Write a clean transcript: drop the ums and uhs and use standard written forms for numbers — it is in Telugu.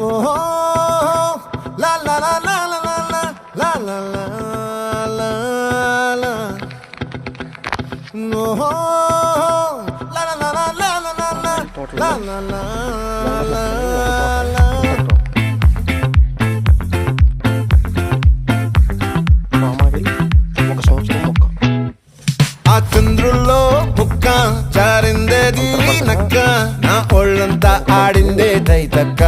ఓహో లా లా లా లా లా లా లా లా లా లా ఓహో లా లా లా లా లా లా లా లా లా లా లా ఆ చంద్రుల్లో ముక్క జారిందేది నక్క నా ఒళ్ళంతా ఆడిందే తైతక్క